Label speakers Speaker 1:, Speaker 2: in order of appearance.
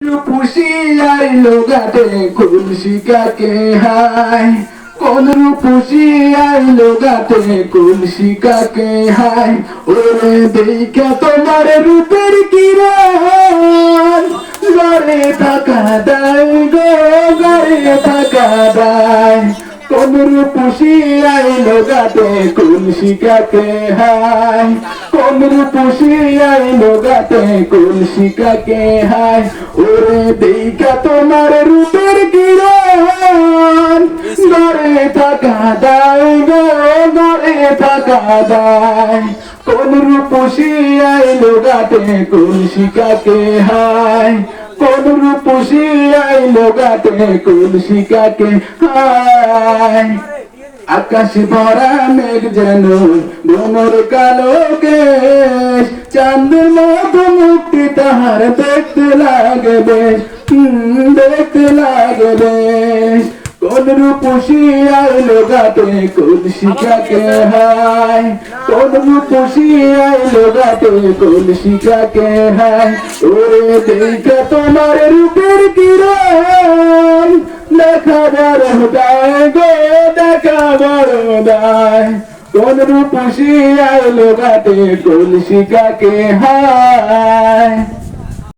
Speaker 1: রূপসী আইলো ঘাটে কলসি কাকে হায়, কোন রূপসী আইলো ঘাটে কলসি কাকে হায়। ওরে দেখা তোমার রূপের কিরণ ঘরে থাকা দায় গো, ঘরে থাকা দায়। কোন রূপসী আইলো ঘাটে কলসি কাকে হায়, কোন রূপসী আইলো ঘাটে কলসি কাকে হায়। ওরে দেখা তোমার রূপের কিরণ ঘরে থাকা দায় গো, ঘরে থাকা দায়। কোন রূপসী আইলো ঘাটে কলসি কাকে হায়, কোন রূপসী আইলো ঘাটে কলসি কাকে হায়। আকাশ ভরা মেঘ যেন ভ্রমর কালো কেশ, চাঁদের মতো মুক্তি তাহার দেখতে লাগে বেশ, দেখতে লাগে বেশ। কোন রূপসী আইলো ঘাটে কলসি কাকে হায়, কোন রূপসী আইলো ঘাটে কলসি কাকে হায়। ওরে দেখা তোমার রূপের কিরণ দেখা বড় দায় গো, দেখা বড় দায়। কোন রূপসী আইলো ঘাটে কলসি কাকে হায়।